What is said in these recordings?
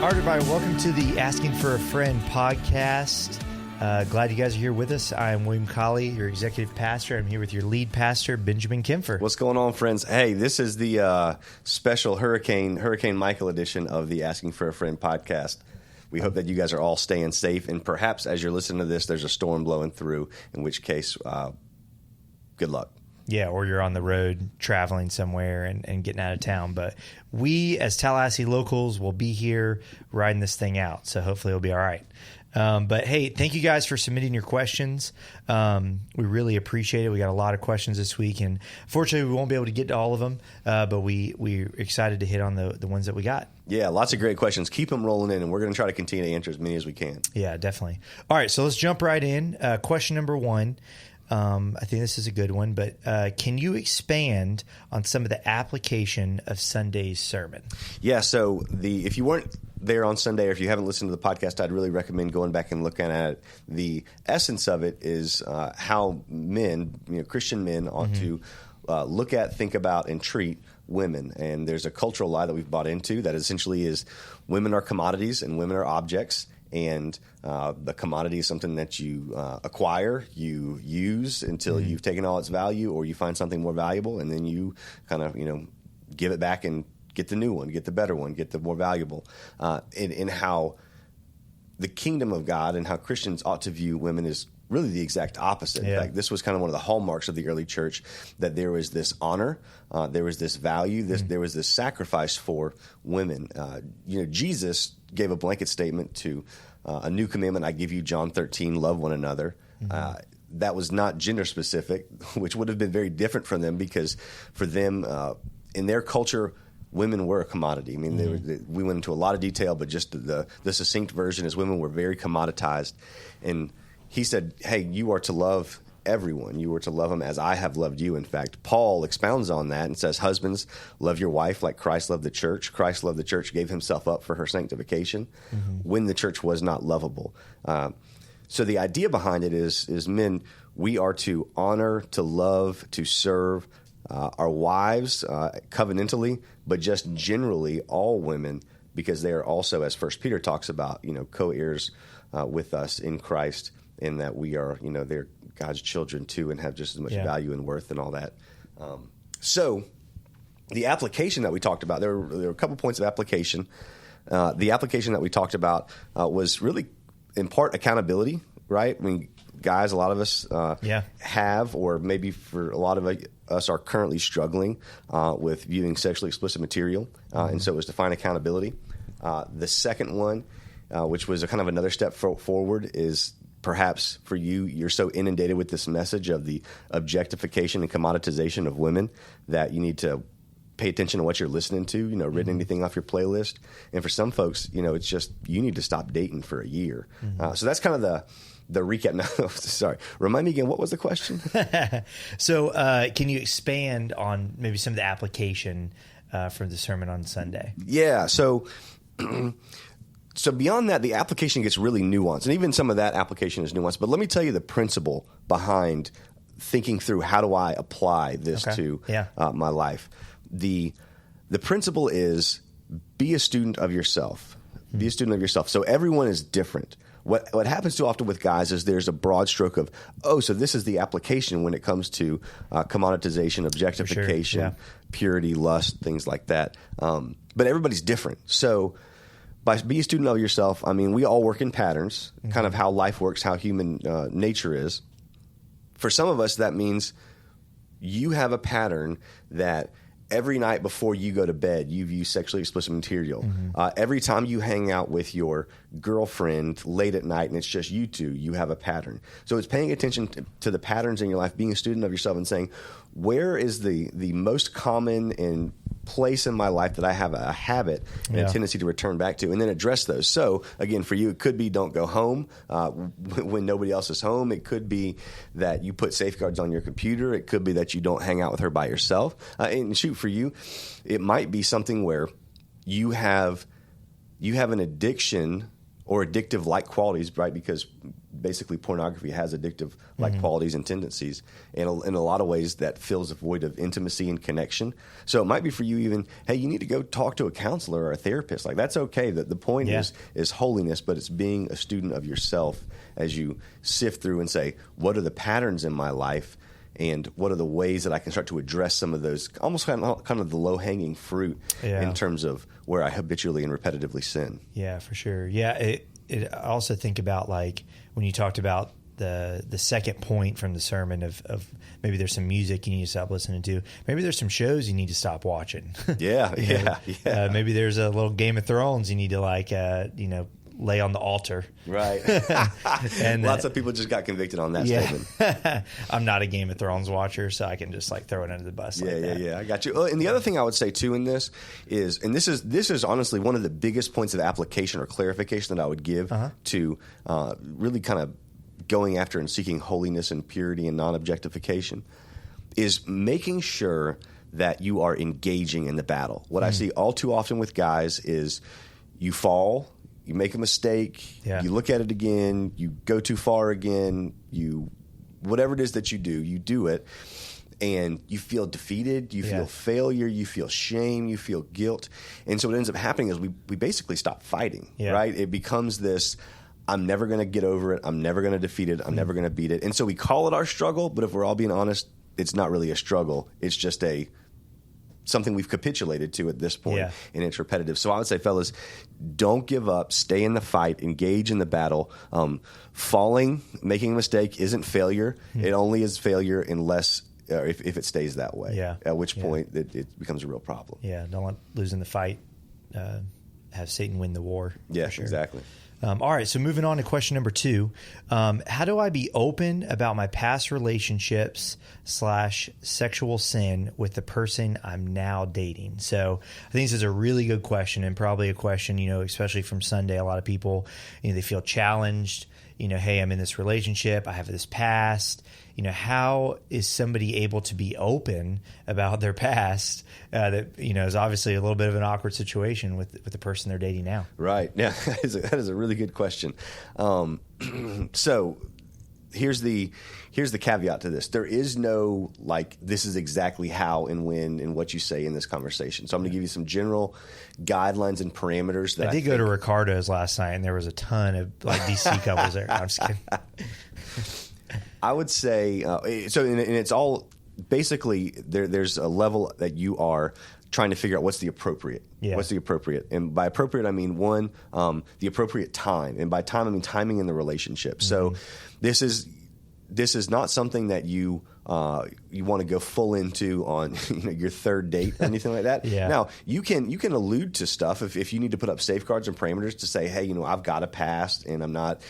All right, everybody, welcome to the Asking for a Friend podcast. Glad you guys are here with us. I'm William Colley, your executive pastor. I'm here with your lead pastor, Benjamin Kempfer. What's going on, friends? Hey, this is the special Hurricane Michael edition of the Asking for a Friend podcast. We hope that you guys are all staying safe, and perhaps as you're listening to this, there's a storm blowing through, in which case, good luck. Yeah, or you're on the road traveling somewhere and getting out of town. But we, as Tallahassee locals, will be here riding this thing out. So hopefully it'll be all right. But hey, thank you guys for submitting your questions. We really appreciate it. We got a lot of questions this week, and fortunately, we won't be able to get to all of them. But we're excited to hit on the ones that we got. Yeah, lots of great questions. Keep them rolling in, and we're going to try to continue to answer as many as we can. Yeah, definitely. All right, so let's jump right in. Question number one. I think this is a good one, but can you expand on some of the application of Sunday's sermon? Yeah, so if you weren't there on Sunday, or if you haven't listened to the podcast, I'd really recommend going back and looking at it. The essence of it is how men, Christian men, ought to look at, think about, and treat women. And there's a cultural lie that we've bought into that essentially is women are commodities and women are objects. And the commodity is something that you acquire, you use until you've taken all its value, or you find something more valuable, and then you kind of, give it back and get the new one, get the better one, get the more valuable. In how the kingdom of God and how Christians ought to view women is really the exact opposite. Yeah. In fact, this was kind of one of the hallmarks of the early church, that there was this honor, there was this value, there was this sacrifice for women. Jesus gave a blanket statement to a new commandment I give you, John 13, love one another. That was not gender specific, which would have been very different from them, because for them, in their culture, women were a commodity. I mean, we went into a lot of detail, but just the succinct version is women were very commoditized. And he said, hey, you are to love everyone. You are to love them as I have loved you. In fact, Paul expounds on that and says, husbands, love your wife like Christ loved the church. Christ loved the church, gave himself up for her sanctification when the church was not lovable. So the idea behind it is men, we are to honor, to love, to serve our wives covenantally, but just generally all women, because they are also, as First Peter talks about, co-heirs with us in Christ, in that we are, they're God's children too, and have just as much value and worth and all that. So the application that we talked about, there were a couple points of application. The application that we talked about was really, in part, accountability, right? I mean, guys, a lot of us have, or maybe for a lot of us are currently struggling with viewing sexually explicit material, and so it was to find accountability. The second one, which was a kind of another step forward, is perhaps for you, you're so inundated with this message of the objectification and commoditization of women that you need to pay attention to what you're listening to, written anything off your playlist. And for some folks, it's just you need to stop dating for a year. So that's kind of the recap. No, sorry. Remind me again, what was the question? So can you expand on maybe some of the application from the sermon on Sunday? Yeah, so beyond that, the application gets really nuanced, and even some of that application is nuanced. But let me tell you the principle behind thinking through how do I apply this to my life. The principle is be a student of yourself. Be a student of yourself. So everyone is different. What happens too often with guys is there's a broad stroke of, so this is the application when it comes to commoditization, objectification, purity, lust, things like that. But everybody's different. So by be a student of yourself, I mean, we all work in patterns, kind of how life works, how human nature is. For some of us, that means you have a pattern that every night before you go to bed, you view sexually explicit material. Every time you hang out with your girlfriend late at night and it's just you two, you have a pattern. So it's paying attention to the patterns in your life, being a student of yourself, and saying, where is the most common and place in my life that I have a habit and a tendency to return back to, and then address those. So again, for you, it could be don't go home when nobody else is home. It could be that you put safeguards on your computer. It could be that you don't hang out with her by yourself. And shoot, for you, it might be something where you have an addiction or addictive-like qualities, right? Because basically pornography has addictive like qualities and tendencies, and in a lot of ways that fills a void of intimacy and connection. So it might be for you even, hey, you need to go talk to a counselor or a therapist. Like, that's okay. The point is holiness, but it's being a student of yourself as you sift through and say, what are the patterns in my life? And what are the ways that I can start to address some of those, almost kind of the low-hanging fruit in terms of where I habitually and repetitively sin? Yeah, for sure. Yeah, I also think about, like, when you talked about the second point from the sermon of maybe there's some music you need to stop listening to. Maybe there's some shows you need to stop watching. Yeah. Maybe there's a little Game of Thrones you need to, like, lay on the altar. Right. And lots of people just got convicted on that statement. I'm not a Game of Thrones watcher, so I can just, like, throw it under the bus. Yeah. I got you. And the other thing I would say too in this is, and this is honestly one of the biggest points of application or clarification that I would give to really kind of going after and seeking holiness and purity and non-objectification, is making sure that you are engaging in the battle. What I see all too often with guys is you fall, you make a mistake, you look at it again, you go too far again, whatever it is that you do it, and you feel defeated, you feel failure, you feel shame, you feel guilt. And so what ends up happening is we basically stop fighting, right? It becomes this, I'm never going to get over it, I'm never going to defeat it, I'm never going to beat it. And so we call it our struggle, but if we're all being honest, it's not really a struggle. It's just something we've capitulated to at this point, and it's repetitive. So I would say, fellas, don't give up. Stay in the fight. Engage in the battle. Falling, making a mistake isn't failure. It only is failure unless if it stays that way. At which point it becomes a real problem. Yeah, don't let losing the fight have Satan win the war. Yeah, sure. Exactly. All right, so moving on to question number 2. How do I be open about my past relationships / sexual sin with the person I'm now dating? So I think this is a really good question, and probably a question, especially from Sunday, a lot of people, they feel challenged. Hey, I'm in this relationship, I have this past. How is somebody able to be open about their past that, is obviously a little bit of an awkward situation with the person they're dating now? Right. Yeah, that is a really good question. So here's the caveat to this. There is no, like, this is exactly how and when and what you say in this conversation. So I'm going to give you some general guidelines and parameters that I did go to Ricardo's last night, and there was a ton of, like, DC couples there. I'm just kidding. I would say, and it's all basically there's a level that you are trying to figure out what's the appropriate. What's the appropriate? And by appropriate, I mean, one, the appropriate time. And by time, I mean timing in the relationship. So this is not something that you want to go full into on your third date or anything like that. Now, you can allude to stuff if you need to put up safeguards and parameters to say, hey, I've got a past and I'm not,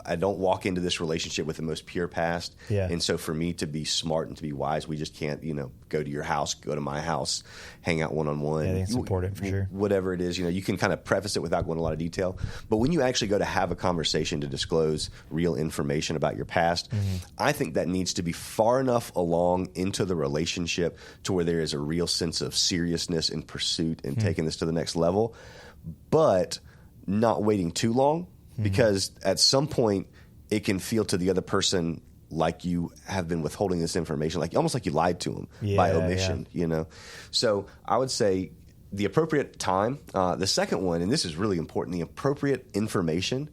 I don't walk into this relationship with the most pure past. And so for me to be smart and to be wise, we just can't, go to your house, go to my house, hang out one-on-one. I think it's important for sure. Whatever it is, you can kind of preface it without going into a lot of detail. But when you actually go to have a conversation to disclose real information about your past, I think that needs to be far enough along into the relationship to where there is a real sense of seriousness and pursuit and taking this to the next level, but not waiting too long, because at some point it can feel to the other person like you have been withholding this information, almost like you lied to them by omission, So I would say the appropriate time. The second one, and this is really important, the appropriate information.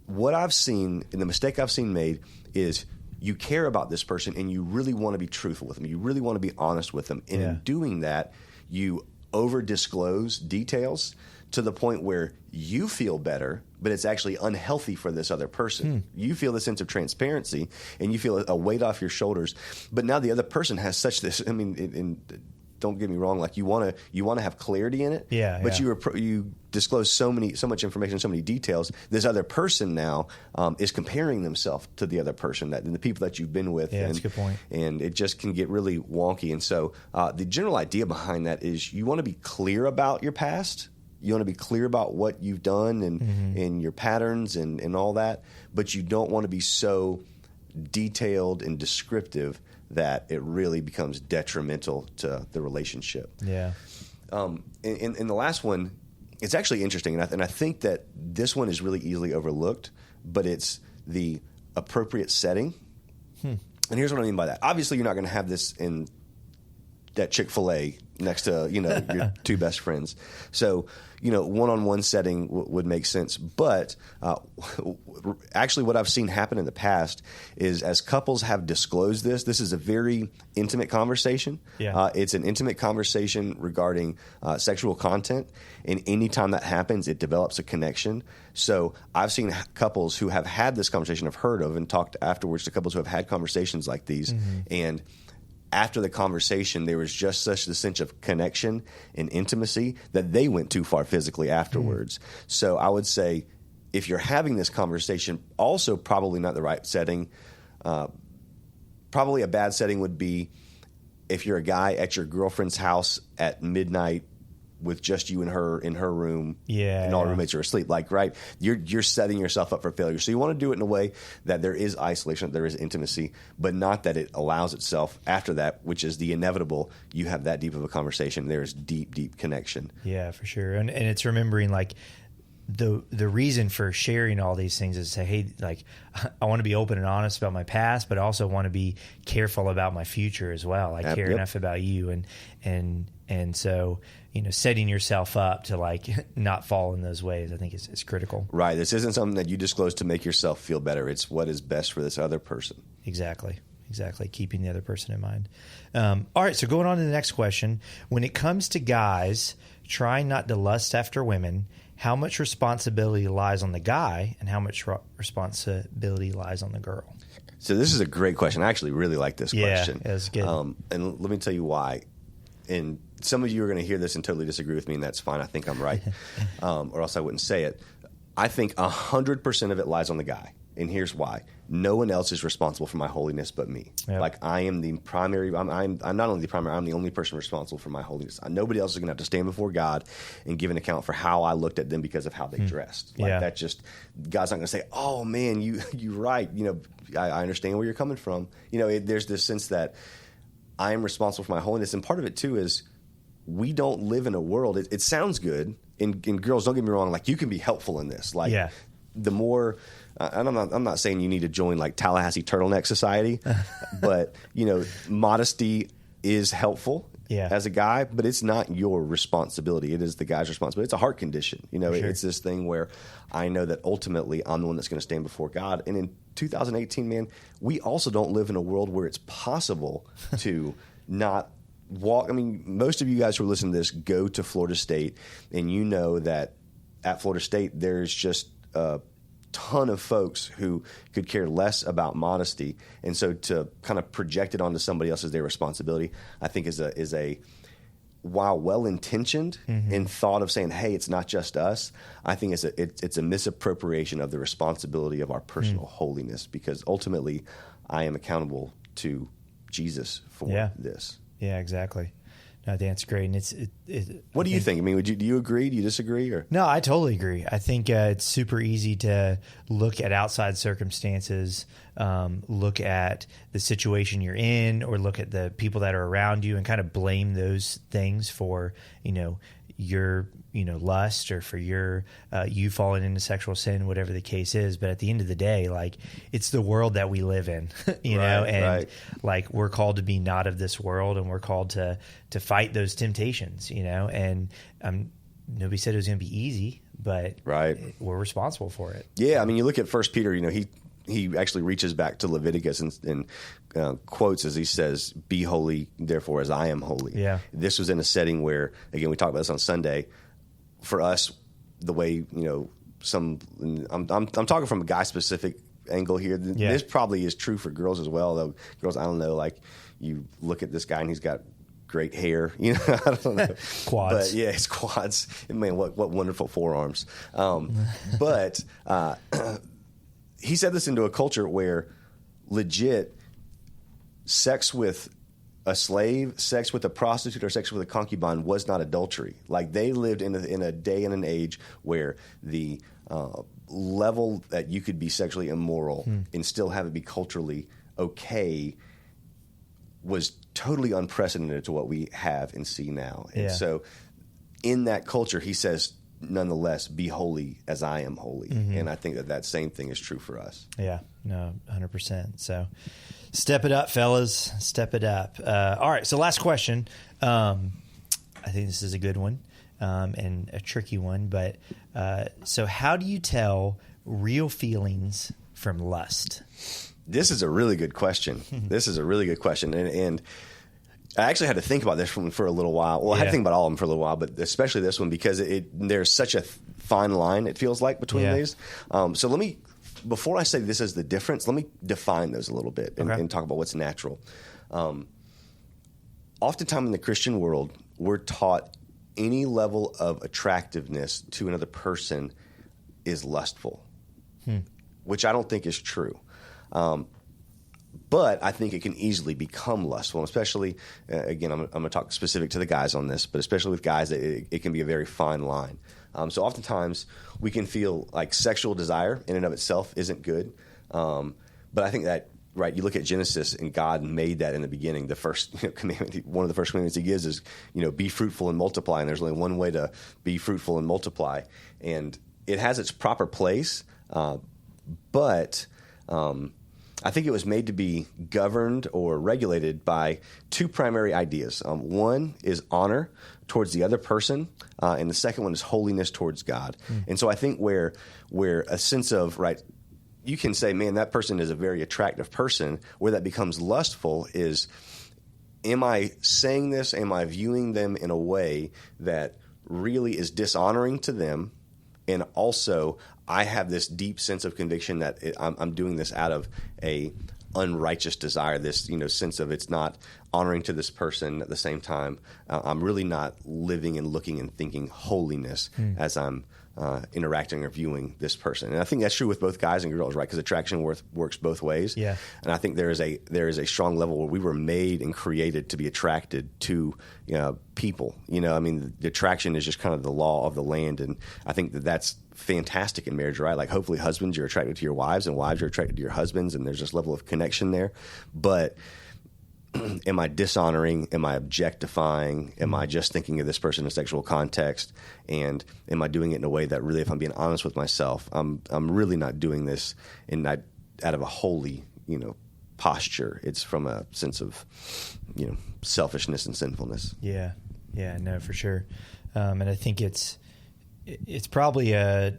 What I've seen, and the mistake I've seen made, is you care about this person and you really want to be truthful with them. You really want to be honest with them. And in doing that, you over-disclose details to the point where you feel better, but it's actually unhealthy for this other person. You feel the sense of transparency and you feel a weight off your shoulders. But now the other person has such this, don't get me wrong, like you want to have clarity in it. But you disclose so much information, so many details. This other person now is comparing themselves to the other person, and the people that you've been with. Yeah, that's a good point. And it just can get really wonky. And so the general idea behind that is you want to be clear about your past. You want to be clear about what you've done and your patterns and all that. But you don't want to be so detailed and descriptive that it really becomes detrimental to the relationship. Yeah. And the last one, it's actually interesting, and I think that this one is really easily overlooked, but it's the appropriate setting. And here's what I mean by that. Obviously, you're not going to have this in that Chick-fil-A next to, your two best friends. So, one-on-one setting would make sense. But actually what I've seen happen in the past is as couples have disclosed this is a very intimate conversation. Yeah. It's an intimate conversation regarding sexual content. And anytime that happens, it develops a connection. So I've seen couples who have had this conversation, I've heard of, and talked afterwards to couples who have had conversations like these. And after the conversation, there was just such a sense of connection and intimacy that they went too far physically afterwards. So I would say if you're having this conversation, also probably not the right setting. Probably a bad setting would be if you're a guy at your girlfriend's house at midnight with just you and her in her room, and all roommates are asleep. Like, right, you're setting yourself up for failure. So you want to do it in a way that there is isolation, that there is intimacy, but not that it allows itself after that, which is the inevitable. You have that deep of a conversation. There is deep, deep connection. Yeah, for sure. And it's remembering like the reason for sharing all these things is to say, hey, like I want to be open and honest about my past, but I also want to be careful about my future as well. I care enough about you, and so setting yourself up to like not fall in those ways, I think is critical. Right. This isn't something that you disclose to make yourself feel better. It's what is best for this other person. Exactly. Keeping the other person in mind. All right. So going on to the next question, when it comes to guys trying not to lust after women, how much responsibility lies on the guy and how much responsibility lies on the girl? So this is a great question. I actually really like this question. Yeah, that's good. And let me tell you why. And some of you are going to hear this and totally disagree with me, and that's fine. I think I'm right, or else I wouldn't say it. I think 100% of it lies on the guy, and here's why. No one else is responsible for my holiness but me. Yep. Like, I am the primary. I'm not only the primary. I'm the only person responsible for my holiness. Nobody else is going to have to stand before God and give an account for how I looked at them because of how they dressed. Like that just God's not going to say, "Oh man, you're right." I understand where you're coming from. There's this sense that I am responsible for my holiness. And part of it, too, is we don't live in a world. It sounds good. And girls, don't get me wrong, like, you can be helpful in this. Like, the more and I'm not saying you need to join, like, Tallahassee Turtleneck Society, but, modesty is helpful as a guy, but it's not your responsibility. It is the guy's responsibility. It's a heart condition. Sure. It's this thing where I know that ultimately I'm the one that's going to stand before God. And in 2018, man, we also don't live in a world where it's possible to not walk. I mean, most of you guys who are listening to this go to Florida State, and you know that at Florida State there's just a ton of folks who could care less about modesty, and so to kind of project it onto somebody else as their responsibility, I think is a while well-intentioned in thought of saying, hey, it's not just us, I think it's a misappropriation of the responsibility of our personal holiness, because ultimately I am accountable to Jesus for this. Yeah, exactly. No, I think that's great. And what do you think? I mean, do you agree? Do you disagree? Or no, I totally agree. I think it's super easy to look at outside circumstances, look at the situation you're in, or look at the people that are around you and kind of blame those things for, your, lust, or for your, you falling into sexual sin, whatever the case is. But at the end of the day, like, it's the world that we live in, like, we're called to be not of this world, and we're called to fight those temptations, and nobody said it was going to be easy, but we're responsible for it. Yeah. I mean, you look at 1 Peter, he actually reaches back to Leviticus and quotes as he says, "Be holy, therefore, as I am holy." Yeah. This was in a setting where, again, we talked about this on Sunday. For us, the way I'm talking from a guy specific angle here. Yeah. This probably is true for girls as well. Though girls, I don't know. Like, you look at this guy and he's got great hair. I don't know. Quads. But yeah, his quads. Man, what wonderful forearms. But he said this into a culture where legit sex with a slave, sex with a prostitute, or sex with a concubine was not adultery. Like, they lived in a day and an age where the level that you could be sexually immoral and still have it be culturally okay was totally unprecedented to what we have and see now. And so in that culture, he says, nonetheless be holy as I am holy. And I think that same thing is true for us. Yeah, no, 100%. So step it up, fellas. Step it up. All right, so last question. I think this is a good one and a tricky one. But so how do you tell real feelings from lust? This is a really good question. And I actually had to think about this for a little while. Well, I had to think about all of them for a little while, but especially this one because there's such a fine line, it feels like, between these. So let me, before I say this is the difference, let me define those a little bit and talk about what's natural. Oftentimes in the Christian world, we're taught any level of attractiveness to another person is lustful, which I don't think is true. But I think it can easily become lustful, especially, again, I'm going to talk specific to the guys on this, but especially with guys, it can be a very fine line. So oftentimes we can feel like sexual desire in and of itself isn't good. But I think that, right, you look at Genesis and God made that in the beginning. The first commandment, one of the first commandments he gives is, be fruitful and multiply. And there's only one way to be fruitful and multiply. And it has its proper place, but I think it was made to be governed or regulated by two primary ideas. One is honor towards the other person, and the second one is holiness towards God. And so I think where a sense of, right, you can say, man, that person is a very attractive person. Where that becomes lustful is, am I saying this? Am I viewing them in a way that really is dishonoring to them? And also, I have this deep sense of conviction that I'm doing this out of a unrighteous desire, this sense of it's not honoring to this person. At the same time, I'm really not living and looking and thinking holiness as I'm interacting or viewing this person. And I think that's true with both guys and girls, right? Because attraction works both ways. Yeah. And I think there is a strong level where we were made and created to be attracted to people. The attraction is just kind of the law of the land, and I think that's fantastic in marriage, right? Like, hopefully, husbands, you're attracted to your wives, and wives are attracted to your husbands, and there's this level of connection there. But am I dishonoring? Am I objectifying? Am I just thinking of this person in a sexual context? And am I doing it in a way that really, if I'm being honest with myself, I'm really not doing this out of a holy, posture. It's from a sense of, selfishness and sinfulness. Yeah, no, for sure. And I think it's probably a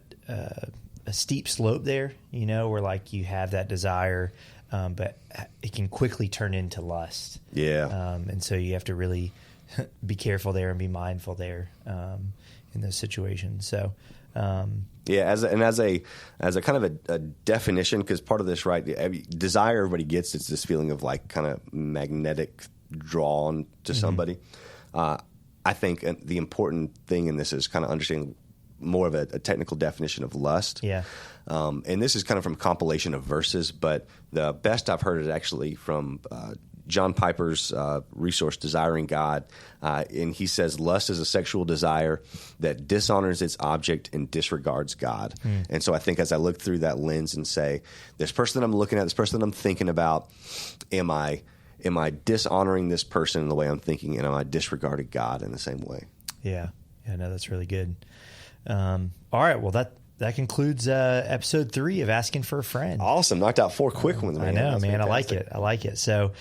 steep slope there, where like you have that desire, but it can quickly turn into lust. Yeah. And so you have to really be careful there and be mindful there in those situations. So, as a kind of a definition, because part of this, right, desire everybody gets, it's this feeling of like kind of magnetic drawn to somebody. I think the important thing in this is kind of understanding more of a technical definition of lust. Yeah. And this is kind of from a compilation of verses, but the best I've heard is actually from John Piper's resource, Desiring God. And he says, lust is a sexual desire that dishonors its object and disregards God. And so I think as I look through that lens and say, this person that I'm looking at, this person that I'm thinking about, am I dishonoring this person in the way I'm thinking, and am I disregarding God in the same way? Yeah. No, that's really good. All right. Well, that concludes episode 3 of Asking for a Friend. Awesome. Knocked out 4 quick ones, man. I know, That's man. fantastic. I like it. So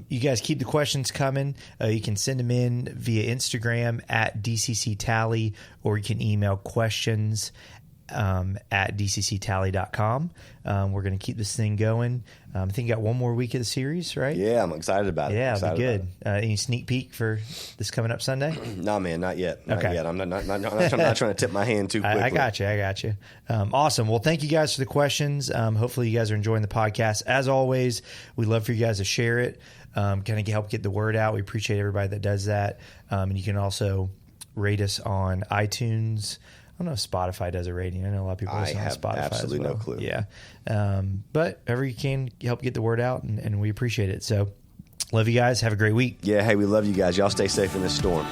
you guys keep the questions coming. You can send them in via Instagram at DCC Tally, or you can email questions at dcctally.com. We're going to keep this thing going. I think you got one more week of the series, right? Yeah, I'm excited about it. Yeah, it'll be good. Any sneak peek for this coming up Sunday? No, man, not yet. Not yet. I'm not trying to tip my hand too quickly. I got you. Awesome. Well, thank you guys for the questions. Hopefully you guys are enjoying the podcast. As always, we'd love for you guys to share it, kind of help get the word out. We appreciate everybody that does that. And you can also rate us on iTunes. I don't know if Spotify does a rating. I know a lot of people listen on Spotify. I have absolutely no clue. Yeah. But wherever you can, help get the word out, and we appreciate it. So love you guys. Have a great week. Yeah, hey, we love you guys. Y'all stay safe in this storm.